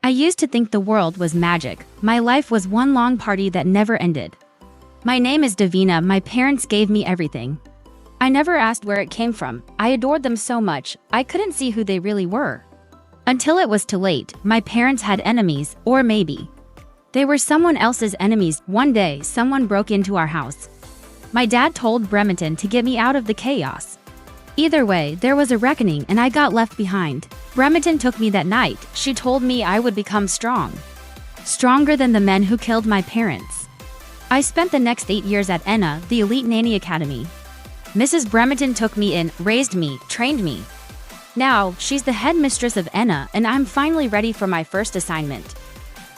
I used to think the world was magic. My life was one long party that never ended. My name is Davina. My parents gave me everything. I never asked where it came from. I adored them so much, I couldn't see who they really were. Until it was too late, my parents had enemies, or maybe they were someone else's enemies. One day, someone broke into our house. My dad told Bremerton to get me out of the chaos. Either way, there was a reckoning and I got left behind. Bremerton took me that night. She told me I would become strong. Stronger than the men who killed my parents. I spent the next 8 years at ENA, the Elite Nanny Academy. Mrs. Bremerton took me in, raised me, trained me. Now, she's the head mistress of ENA and I'm finally ready for my first assignment.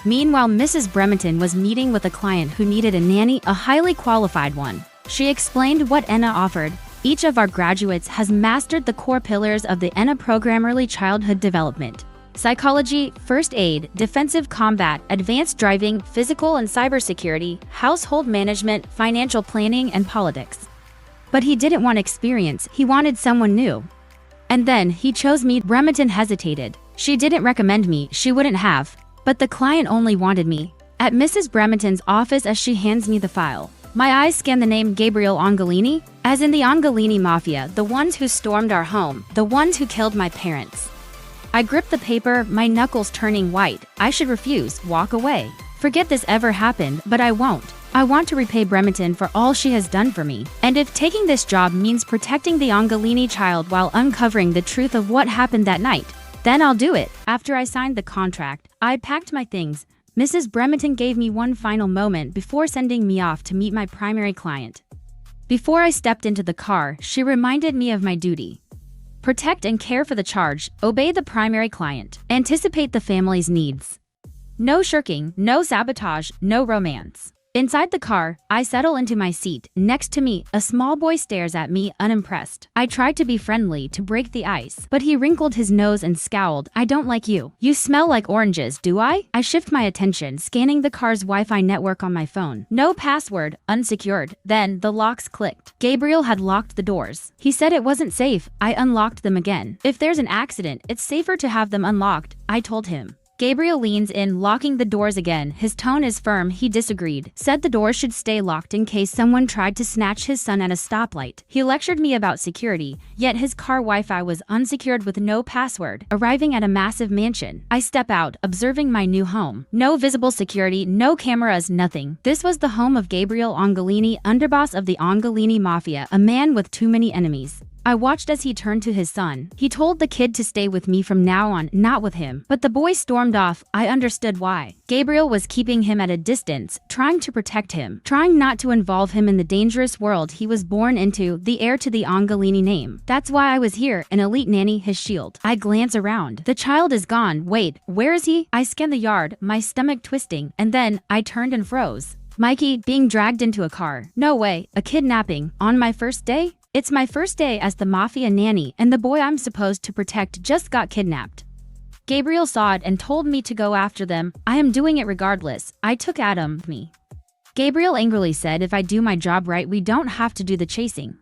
Meanwhile, Mrs. Bremerton was meeting with a client who needed a nanny, a highly qualified one. She explained what ENA offered. Each of our graduates has mastered the core pillars of the ENA program: early childhood development, psychology, first aid, defensive combat, advanced driving, physical and cybersecurity, household management, financial planning, and politics. But he didn't want experience, he wanted someone new. And then he chose me. Bremerton hesitated. She didn't recommend me, she wouldn't have. But the client only wanted me. At Mrs. Bremerton's office, as she hands me the file, my eyes scan the name Gabriel Angelini, as in the Angelini Mafia, the ones who stormed our home, the ones who killed my parents. I grip the paper, my knuckles turning white. I should refuse, walk away. Forget this ever happened, but I won't. I want to repay Bremerton for all she has done for me. And if taking this job means protecting the Angelini child while uncovering the truth of what happened that night, then I'll do it. After I signed the contract, I packed my things. Mrs. Bremerton gave me one final moment before sending me off to meet my primary client. Before I stepped into the car, she reminded me of my duty. Protect and care for the charge, obey the primary client, anticipate the family's needs. No shirking, no sabotage, no romance. Inside the car, I settle into my seat. Next to me, a small boy stares at me, unimpressed. I tried to be friendly to break the ice, but he wrinkled his nose and scowled. I don't like you. You smell like oranges, do I? I shift my attention, scanning the car's Wi-Fi network on my phone. No password, unsecured. Then, the locks clicked. Gabriel had locked the doors. He said it wasn't safe. I unlocked them again. If there's an accident, it's safer to have them unlocked, I told him. Gabriel leans in, locking the doors again. His tone is firm. He disagreed, said the doors should stay locked in case someone tried to snatch his son at a stoplight. He lectured me about security, yet his car Wi-Fi was unsecured with no password. Arriving at a massive mansion, I step out, observing my new home. No visible security, no cameras, nothing. This was the home of Gabriel Angelini, underboss of the Angelini Mafia, a man with too many enemies. I watched as he turned to his son. He told the kid to stay with me from now on, not with him. But the boy stormed off. I understood why. Gabriel was keeping him at a distance, trying to protect him, trying not to involve him in the dangerous world he was born into, the heir to the Angelini name. That's why I was here, an elite nanny, his shield. I glance around. The child is gone. Wait, where is he? I scan the yard, my stomach twisting, and then I turned and froze. Mikey, being dragged into a car. No way, a kidnapping. On my first day? It's my first day as the Mafia Nanny, and the boy I'm supposed to protect just got kidnapped. Gabriel saw it and told me to go after them. I am doing it regardless. I took Adam with me. Gabriel angrily said if I do my job right, we don't have to do the chasing.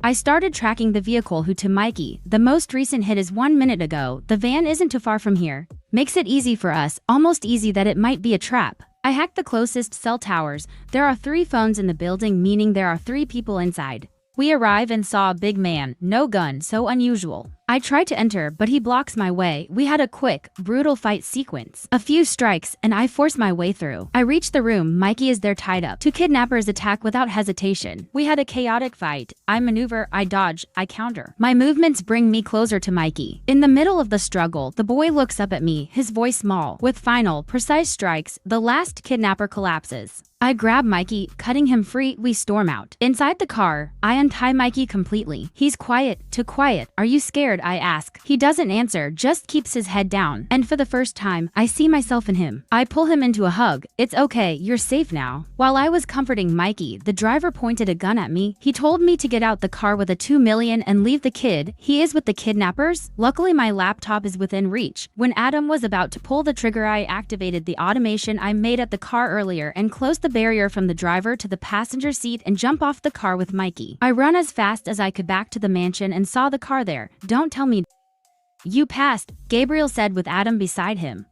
I started tracking the vehicle to Mikey. The most recent hit is 1 minute ago. The van isn't too far from here. Makes it easy for us, almost easy that it might be a trap. I hacked the closest cell towers. There are 3 phones in the building, meaning there are 3 people inside. We arrive and saw a big man, no gun, so unusual. I try to enter, but he blocks my way. We had a quick, brutal fight sequence. A few strikes, and I force my way through. I reach the room. Mikey is there tied up. 2 kidnappers attack without hesitation. We had a chaotic fight. I maneuver, I dodge, I counter. My movements bring me closer to Mikey. In the middle of the struggle, the boy looks up at me, his voice small. With final, precise strikes, the last kidnapper collapses. I grab Mikey, cutting him free. We storm out. Inside the car, I untie Mikey completely. He's quiet, too quiet. Are you scared? I ask. He doesn't answer, just keeps his head down. And for the first time, I see myself in him. I pull him into a hug. It's okay, you're safe now. While I was comforting Mikey, the driver pointed a gun at me. He told me to get out the car with a 2 million and leave the kid. He is with the kidnappers. Luckily, my laptop is within reach. When Adam was about to pull the trigger, I activated the automation I made at the car earlier and closed the barrier from the driver to the passenger seat and jump off the car with Mikey. I run as fast as I could back to the mansion and saw the car there. Don't tell me you passed, Gabriel said with Adam beside him.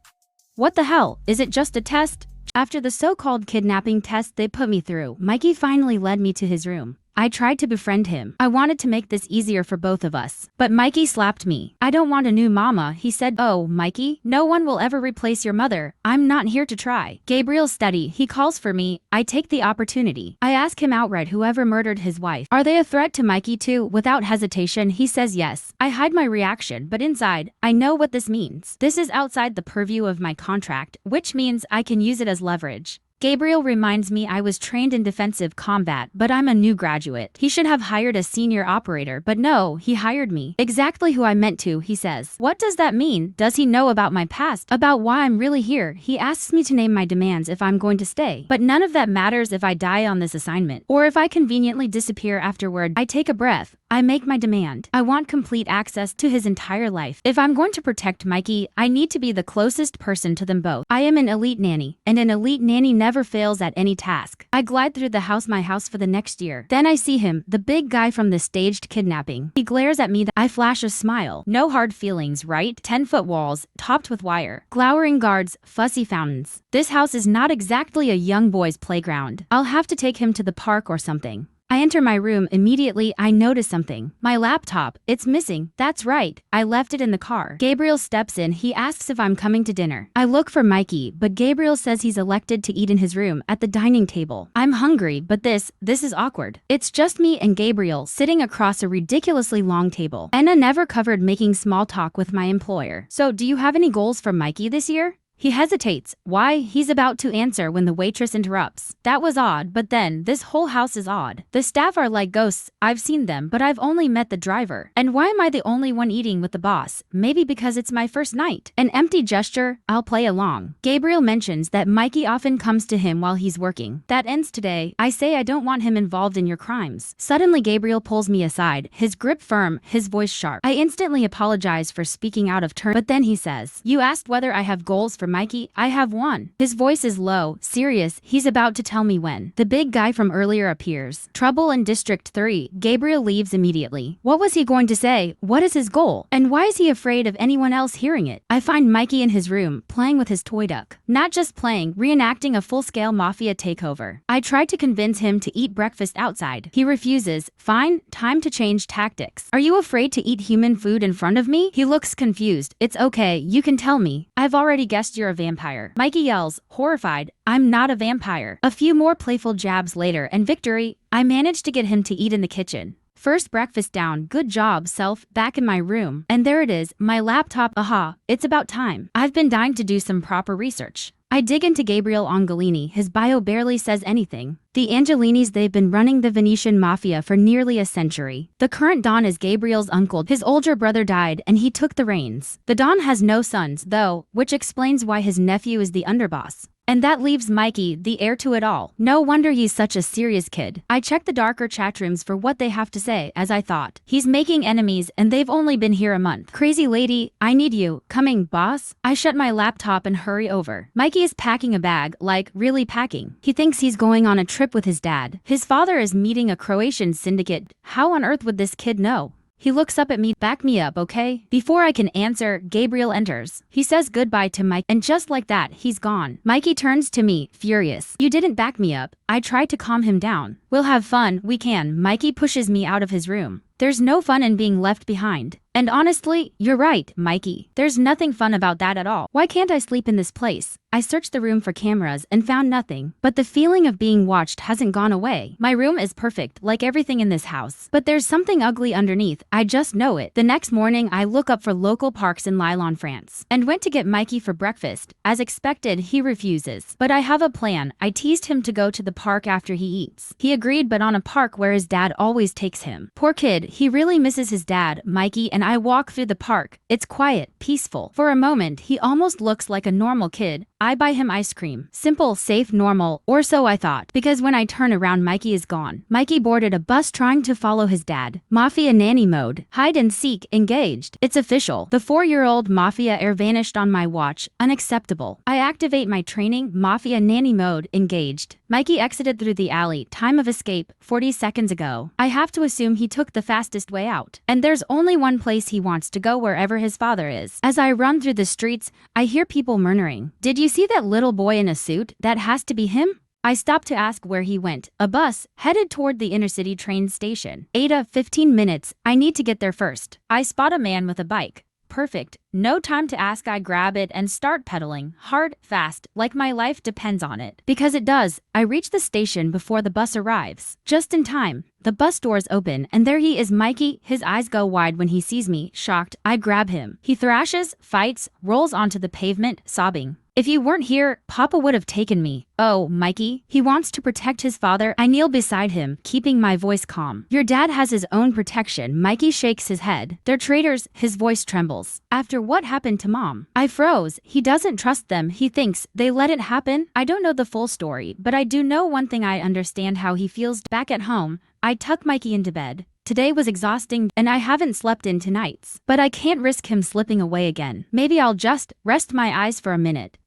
What the hell? Is it just a test? After the so-called kidnapping test they put me through, Mikey finally led me to his room. I tried to befriend him. I wanted to make this easier for both of us. But Mikey slapped me. I don't want a new mama, he said. Oh, Mikey, no one will ever replace your mother. I'm not here to try. Gabriel's steady. He calls for me. I take the opportunity. I ask him outright whoever murdered his wife. Are they a threat to Mikey too? Without hesitation, he says yes. I hide my reaction, but inside, I know what this means. This is outside the purview of my contract, which means I can use it as leverage. Gabriel reminds me I was trained in defensive combat, but I'm a new graduate. He should have hired a senior operator, but no, he hired me. Exactly who I meant to, he says. What does that mean? Does he know about my past? About why I'm really here? He asks me to name my demands if I'm going to stay. But none of that matters if I die on this assignment, or if I conveniently disappear afterward. I take a breath. I make my demand. I want complete access to his entire life. If I'm going to protect Mikey, I need to be the closest person to them both. I am an elite nanny, and an elite nanny never fails at any task. I glide through my house for the next year. Then I see him, the big guy from the staged kidnapping. He glares at me. I flash a smile. No hard feelings, right? 10-foot walls, topped with wire. Glowering guards, fussy fountains. This house is not exactly a young boy's playground. I'll have to take him to the park or something. I enter my room. Immediately, I notice something. My laptop. It's missing. That's right. I left it in the car. Gabriel steps in. He asks if I'm coming to dinner. I look for Mikey, but Gabriel says he's elected to eat in his room at the dining table. I'm hungry, but this is awkward. It's just me and Gabriel sitting across a ridiculously long table. Anna never covered making small talk with my employer. So, do you have any goals for Mikey this year? He hesitates. Why? He's about to answer when the waitress interrupts. That was odd, but then, this whole house is odd. The staff are like ghosts. I've seen them, but I've only met the driver. And why am I the only one eating with the boss? Maybe because it's my first night. An empty gesture. I'll play along. Gabriel mentions that Mikey often comes to him while he's working. That ends today. I say I don't want him involved in your crimes. Suddenly Gabriel pulls me aside, his grip firm, his voice sharp. I instantly apologize for speaking out of turn, but then he says, "You asked whether I have goals for Mikey. I have one." His voice is low, serious. He's about to tell me when. The big guy from earlier appears. Trouble in District 3. Gabriel leaves immediately. What was he going to say? What is his goal? And why is he afraid of anyone else hearing it? I find Mikey in his room, playing with his toy duck. Not just playing, reenacting a full-scale mafia takeover. I try to convince him to eat breakfast outside. He refuses. Fine, time to change tactics. Are you afraid to eat human food in front of me? He looks confused. It's okay, you can tell me. I've already guessed you're a vampire. Mikey yells, horrified, I'm not a vampire. A few more playful jabs later and victory. I managed to get him to eat in the kitchen. First breakfast down, good job, self. Back in my room. And there it is, my laptop. Aha, it's about time. I've been dying to do some proper research. I dig into Gabriel Angelini. His bio barely says anything. The Angelinis, they've been running the Venetian Mafia for nearly a century. The current Don is Gabriel's uncle. His older brother died and he took the reins. The Don has no sons, though, which explains why his nephew is the underboss. And that leaves Mikey, the heir to it all. No wonder he's such a serious kid. I check the darker chat rooms for what they have to say, as I thought. He's making enemies and they've only been here a month. Crazy lady, I need you. Coming, boss? I shut my laptop and hurry over. Mikey is packing a bag, like, really packing. He thinks he's going on a trip with his dad. His father is meeting a Croatian syndicate. How on earth would this kid know? He looks up at me. Back me up, okay? Before I can answer, Gabriel enters. He says goodbye to Mike, and just like that, he's gone. Mikey turns to me, furious. You didn't back me up. I tried to calm him down. We'll have fun, we can. Mikey pushes me out of his room. There's no fun in being left behind. And honestly, you're right, Mikey. There's nothing fun about that at all. Why can't I sleep in this place? I searched the room for cameras and found nothing, but the feeling of being watched hasn't gone away. My room is perfect, like everything in this house. But there's something ugly underneath, I just know it. The next morning, I look up for local parks in Lyon, France, and went to get Mikey for breakfast. As expected, he refuses. But I have a plan. I teased him to go to the park after he eats. He agreed, but on a park where his dad always takes him. Poor kid, he really misses his dad, Mikey, and I walk through the park. It's quiet, peaceful. For a moment, he almost looks like a normal kid. I buy him ice cream. Simple, safe, normal, or so I thought. Because when I turn around, Mikey is gone. Mikey boarded a bus trying to follow his dad. Mafia Nanny mode. Hide and seek, engaged. It's official. The 4-year-old Mafia heir vanished on my watch. Unacceptable. I activate my training. Mafia Nanny mode, engaged. Mikey exited through the alley. Time of escape, 40 seconds ago. I have to assume he took the fastest way out. And there's only one place he wants to go, wherever his father is. As I run through the streets, I hear people murmuring, "Did you see that little boy in a suit? That has to be him?" I stopped to ask where he went. A bus headed toward the inner-city train station. Ada, 15 minutes. I need to get there first. I spot a man with a bike. Perfect. No time to ask, I grab it and start pedaling, hard, fast, like my life depends on it. Because it does. I reach the station before the bus arrives. Just in time. The bus doors open, and there he is, Mikey. His eyes go wide when he sees me, shocked. I grab him. He thrashes, fights, rolls onto the pavement, sobbing. "If you weren't here, Papa would have taken me." "Oh, Mikey." He wants to protect his father. I kneel beside him, keeping my voice calm. "Your dad has his own protection." Mikey shakes his head. "They're traitors." His voice trembles. "After what happened to Mom?" I froze. He doesn't trust them. He thinks they let it happen. I don't know the full story, but I do know one thing. I understand how he feels. Back at home, I tuck Mikey into bed. Today was exhausting, and I haven't slept in 2 nights. But I can't risk him slipping away again. Maybe I'll just rest my eyes for a minute.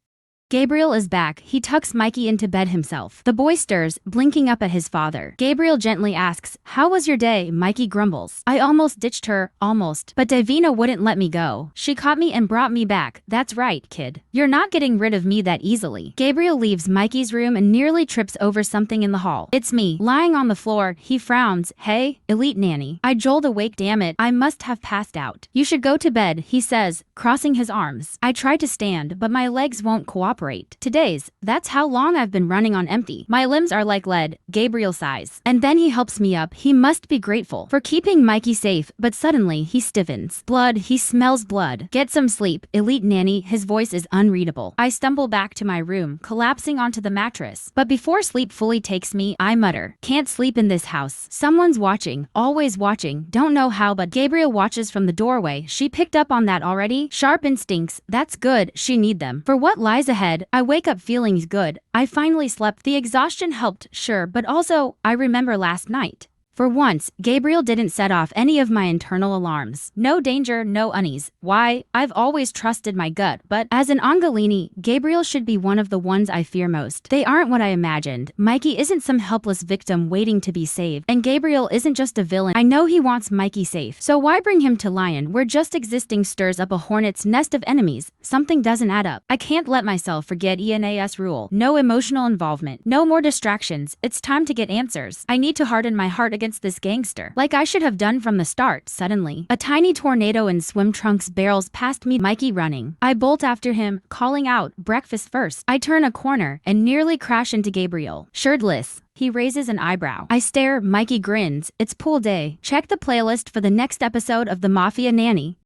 Gabriel is back. He tucks Mikey into bed himself. The boy stirs, blinking up at his father. Gabriel gently asks, "How was your day?" Mikey grumbles. "I almost ditched her, almost. But Davina wouldn't let me go. She caught me and brought me back." "That's right, kid. You're not getting rid of me that easily." Gabriel leaves Mikey's room and nearly trips over something in the hall. It's me, lying on the floor. He frowns. "Hey, Elite Nanny." I jolt awake. Damn it, I must have passed out. "You should go to bed," he says, crossing his arms. I try to stand, but my legs won't cooperate. Today's. That's how long I've been running on empty. My limbs are like lead. Gabriel sighs. And then he helps me up. He must be grateful for keeping Mikey safe, but suddenly he stiffens. Blood. He smells blood. "Get some sleep, Elite Nanny." His voice is unreadable. I stumble back to my room, collapsing onto the mattress. But before sleep fully takes me, I mutter, "Can't sleep in this house. Someone's watching. Always watching. Don't know how, but Gabriel watches from the doorway." She picked up on that already? Sharp instincts. That's good. She need them. For what lies ahead. I wake up feeling good. I finally slept. The exhaustion helped, sure, but also, I remember last night. For once, Gabriel didn't set off any of my internal alarms. No danger, no unease. Why? I've always trusted my gut, but as an Angelini, Gabriel should be one of the ones I fear most. They aren't what I imagined. Mikey isn't some helpless victim waiting to be saved, and Gabriel isn't just a villain. I know he wants Mikey safe, so why bring him to lion where just existing stirs up a hornet's nest of enemies? Something doesn't add up. I can't let myself forget ENAS rule. No emotional involvement. No more distractions. It's time to get answers. I need to harden my heart against this gangster, like I should have done from the start. Suddenly, a tiny tornado in swim trunks barrels past me, Mikey running. I bolt after him, calling out, "Breakfast first." I turn a corner and nearly crash into Gabriel. Shirtless. He raises an eyebrow. I stare. Mikey grins. It's pool day. Check the playlist for the next episode of the Mafia Nanny.